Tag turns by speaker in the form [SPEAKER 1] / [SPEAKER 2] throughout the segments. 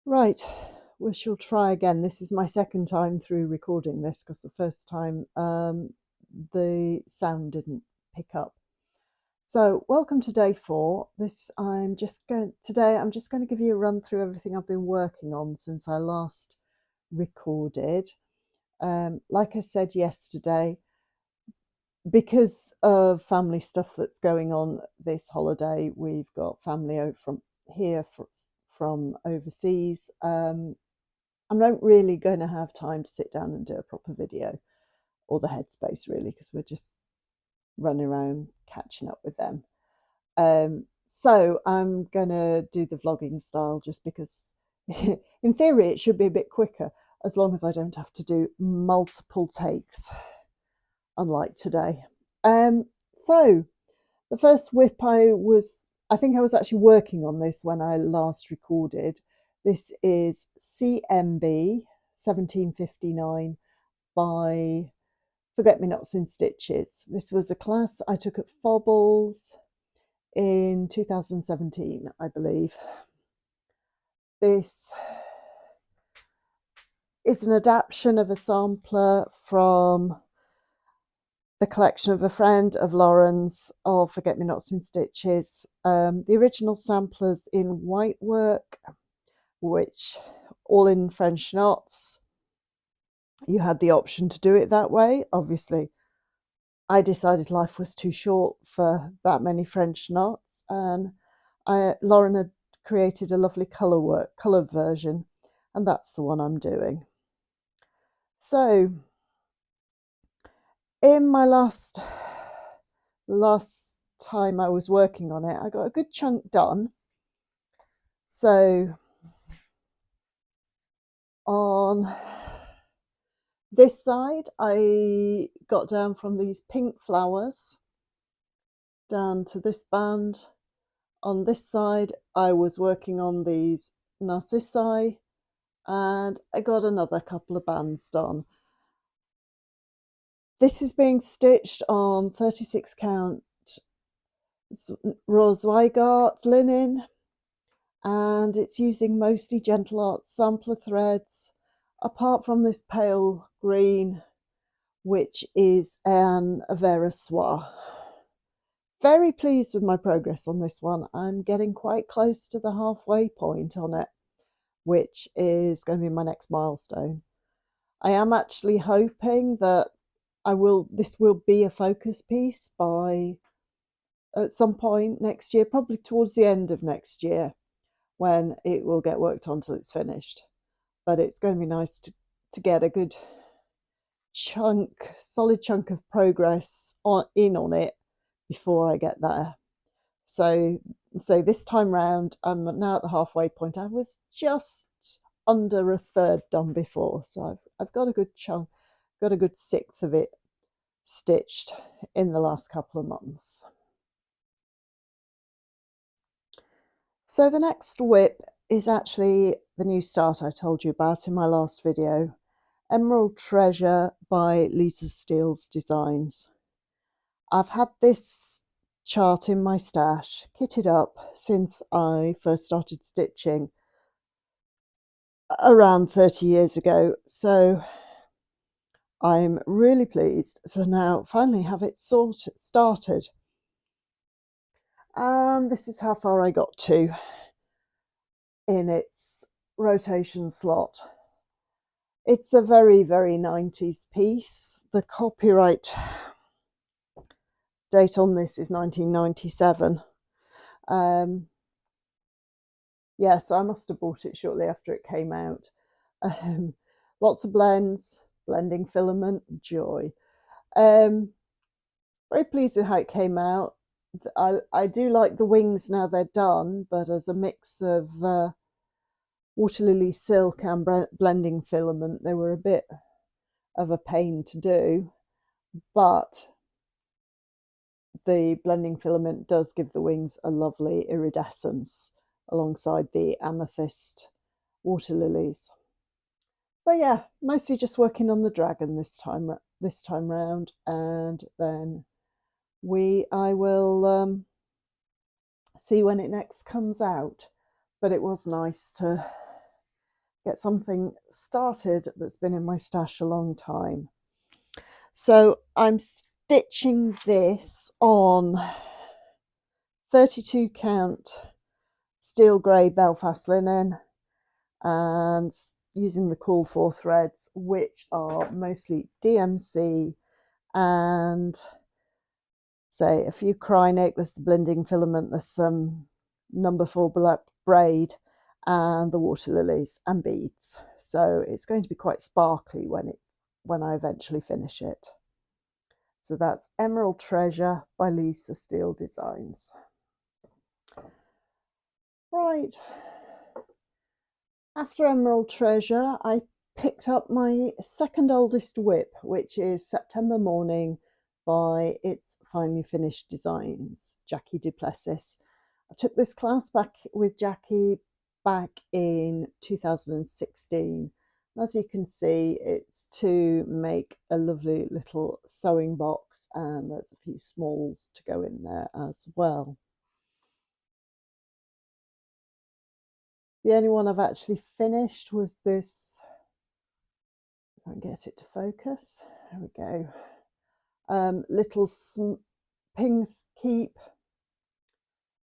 [SPEAKER 1] Right, we shall try again. This is my second time through recording this because the first time the sound didn't pick up. So, welcome to day 4. Today I'm just going to give you a run through everything I've been working on since I last recorded. Like I said yesterday, because of family stuff that's going on this holiday, we've got family over from here from overseas. I'm not really going to have time to sit down and do a proper video, or the headspace really, because we're just running around catching up with them. So I'm going to do the vlogging style just because in theory it should be a bit quicker as long as I don't have to do multiple takes, unlike today. So the first WIP I think I was actually working on this when I last recorded. This is CMB 1759 by Forget-Me-Nots in Stitches. This was a class I took at Fobbles in 2017, I believe. This is an adaptation of a sampler from the collection of a friend of Lauren's of Forget-Me-Nots in Stitches. The original samplers in white work, which all in French knots. You had the option to do it that way. Obviously, I decided life was too short for that many French knots, and Lauren had created a lovely coloured version, and that's the one I'm doing. So, in my last time I was working on it, I got a good chunk done. So on this side, I got down from these pink flowers down to this band. On this side, I was working on these narcissi, and I got another couple of bands done. This is being stitched on 36 count raw Zweigart linen, and it's using mostly Gentle Art sampler threads, apart from this pale green, which is an Avera Soie. Very pleased with my progress on this one. I'm getting quite close to the halfway point on it, which is going to be my next milestone. I am actually hoping that this will be a focus piece by at some point next year, probably towards the end of next year, when it will get worked on till it's finished. But it's going to be nice to get a good solid chunk of progress on it before I get there. So this time round, I'm now at the halfway point. I was just under a third done before, so I've got a good chunk, got a good sixth of it stitched in the last couple of months. So the next WIP is actually the new start I told you about in my last video, Emerald Treasure by Leesa Steele's Designs. I've had this chart in my stash, kitted up, since I first started stitching around 30 years ago, so I'm really pleased to now finally have it started. And this is how far I got to in its rotation slot. It's a very, very 90s piece. The copyright date on this is 1997. Yes, I must have bought it shortly after it came out. Lots of blends, blending filament, joy. Very pleased with how it came out. I do like the wings now they're done, but as a mix of water lily silk and blending filament, they were a bit of a pain to do, but the blending filament does give the wings a lovely iridescence alongside the amethyst water lilies. So yeah, mostly just working on the dragon this time round, and then I will see when it next comes out. But it was nice to get something started that's been in my stash a long time. So I'm stitching this on 32 count steel grey Belfast linen and using the call for threads, which are mostly DMC and say a few Krynic. There's the blending filament, there's some number 4 black braid and the water lilies and beads. So it's going to be quite sparkly when I eventually finish it. So that's Emerald Treasure by Leesa Steele Designs. Right, after Emerald Treasure, I picked up my second oldest WIP, which is September Morning by It's Finally Finished Designs, Jackie Duplessis. I took this class back with Jackie back in 2016. As you can see, it's to make a lovely little sewing box, and there's a few smalls to go in there as well. The only one I've actually finished was this, if I can get it to focus, there we go, little Ping's Keep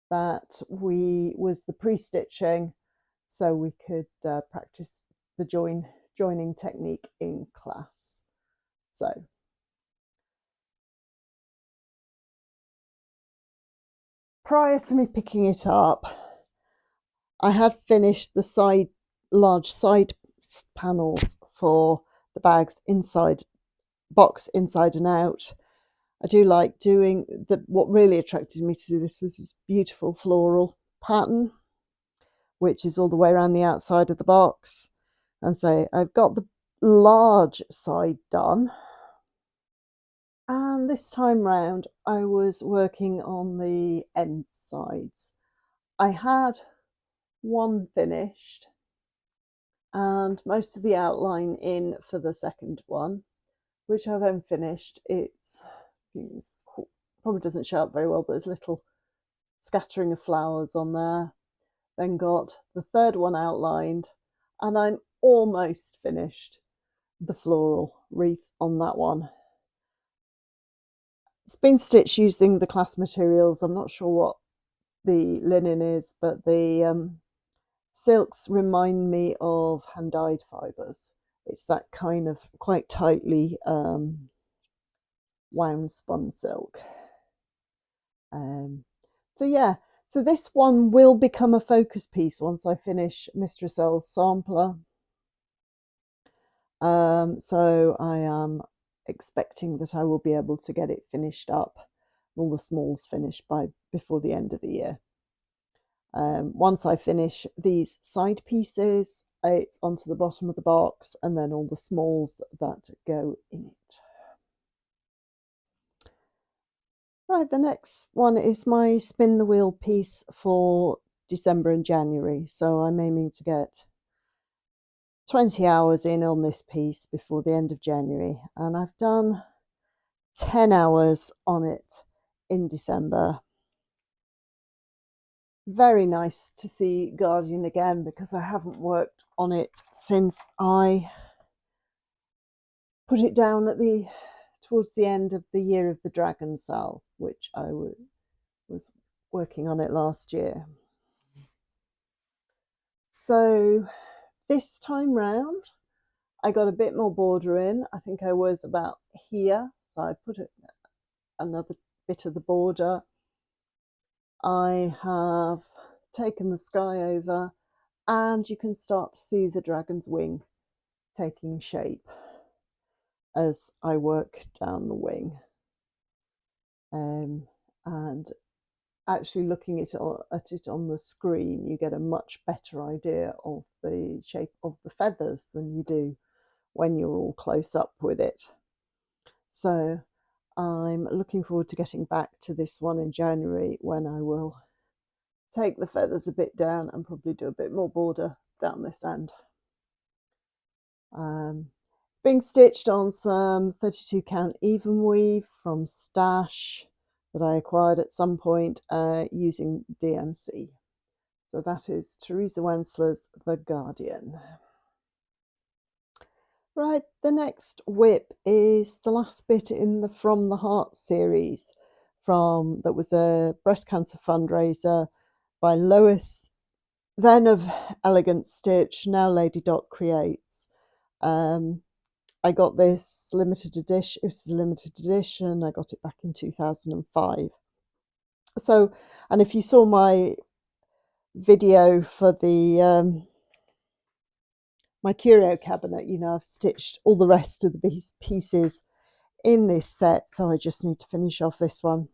[SPEAKER 1] that was the pre-stitching so we could practice the joining technique in class. So prior to me picking it up, I had finished the large side panels for the bags box inside and out. I do like doing what really attracted me to do this was this beautiful floral pattern, which is all the way around the outside of the box. And so I've got the large side done. And this time round, I was working on the end sides. I had one finished and most of the outline in for the second one, which I then finished. It's probably doesn't show up very well, but there's little scattering of flowers on there. Then got the third one outlined, and I'm almost finished the floral wreath on that one. It's been stitched using the class materials. I'm not sure what the linen is, but the silks remind me of hand-dyed fibres. It's that kind of quite tightly wound spun silk. So yeah, so this one will become a focus piece once I finish Mistress L's sampler. So I am expecting that I will be able to get it finished up, all the smalls finished before the end of the year. Once I finish these side pieces, it's onto the bottom of the box and then all the smalls that go in it. Right, the next one is my spin the wheel piece for December and January. So I'm aiming to get 20 hours in on this piece before the end of January, and I've done 10 hours on it in December. Very nice to see Guardian again, because I haven't worked on it since I put it down towards the end of the Year of the Dragon sale, which I was working on it last year. So this time round, I got a bit more border in. I think I was about here, so I put another bit of the border. I have taken the sky over, and you can start to see the dragon's wing taking shape as I work down the wing. And actually looking at it on the screen, you get a much better idea of the shape of the feathers than you do when you're all close up with it. So I'm looking forward to getting back to this one in January, when I will take the feathers a bit down and probably do a bit more border down this end. It's being stitched on some 32 count even weave from Stash that I acquired at some point using DMC. So that is Teresa Wentzler's The Guardian. Right, the next WIP is the last bit in the From the Heart series that was a breast cancer fundraiser by Lois, then of Elegant Stitch, now Lady Dot Creates. I got this limited edition. It was a limited edition. I got it back in 2005. So, and if you saw my video for the my curio cabinet, you know, I've stitched all the rest of the pieces in this set, so I just need to finish off this one.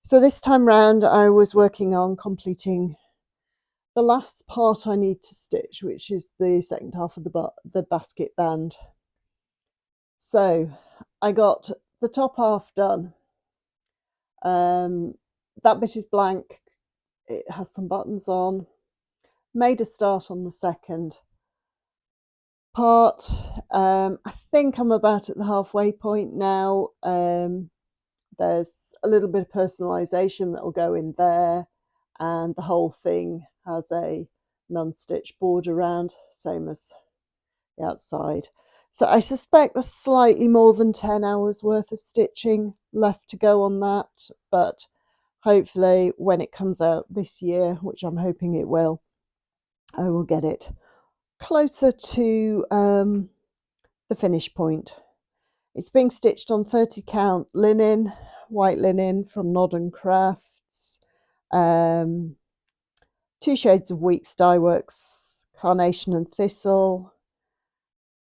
[SPEAKER 1] So this time round I was working on completing the last part I need to stitch, which is the second half of the basket band. So I got the top half done. That bit is blank. It has some buttons on. Made a start on the second part. I think I'm about at the halfway point now. There's a little bit of personalisation that will go in there, and the whole thing has a non-stitch border around, same as the outside. So I suspect there's slightly more than 10 hours worth of stitching left to go on that, but hopefully when it comes out this year, which I'm hoping it will, I will get it closer to the finish point. It's being stitched on 30 count linen, white linen from Nod & Crafts, 2 shades of Weeks Dye Works, Carnation and Thistle,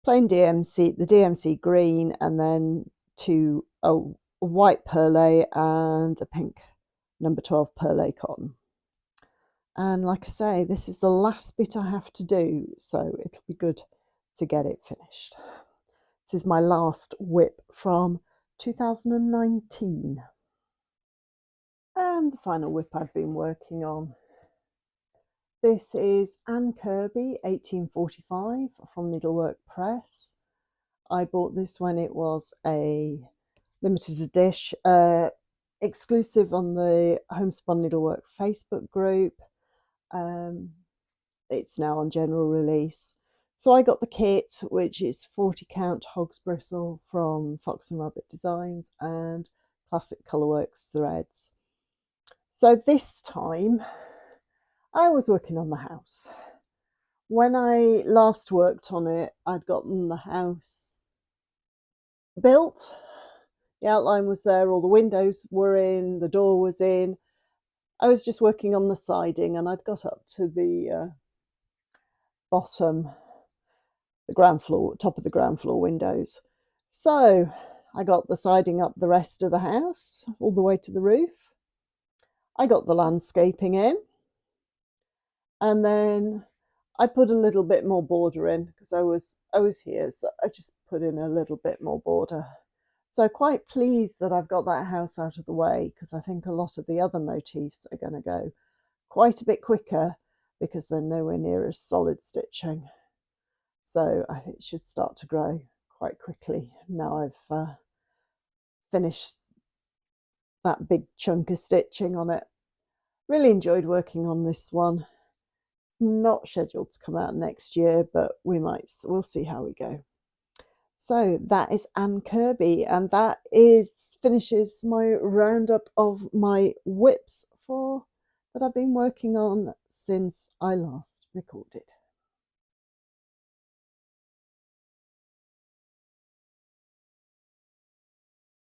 [SPEAKER 1] plain DMC, the DMC green, and then a white perlé and a pink number 12 perlé cotton. And like I say, this is the last bit I have to do, so it'll be good to get it finished. This is my last WIP from 2019. And the final WIP I've been working on. This is Anne Kirby, 1845, from Needlework Press. I bought this when it was a limited edition, exclusive on the Homespun Needlework Facebook group. It's now on general release. So I got the kit, which is 40 count hog's bristle from Fox and Rabbit Designs and Classic Colourworks threads. So this time I was working on the house. When I last worked on it, I'd gotten the house built. The outline was there, all the windows were in, the door was in. I was just working on the siding, and I'd got up to the bottom, the ground floor, top of the ground floor windows. So I got the siding up the rest of the house, all the way to the roof. I got the landscaping in, and then I put a little bit more border in because I was here, so I just put in a little bit more border. So quite pleased that I've got that house out of the way, because I think a lot of the other motifs are going to go quite a bit quicker because they're nowhere near as solid stitching. So I think it should start to grow quite quickly now I've finished that big chunk of stitching on it. Really enjoyed working on this one. Not scheduled to come out next year, but we'll see how we go. So that is Anne Kirby, and that finishes my roundup of my WIPs that I've been working on since I last recorded.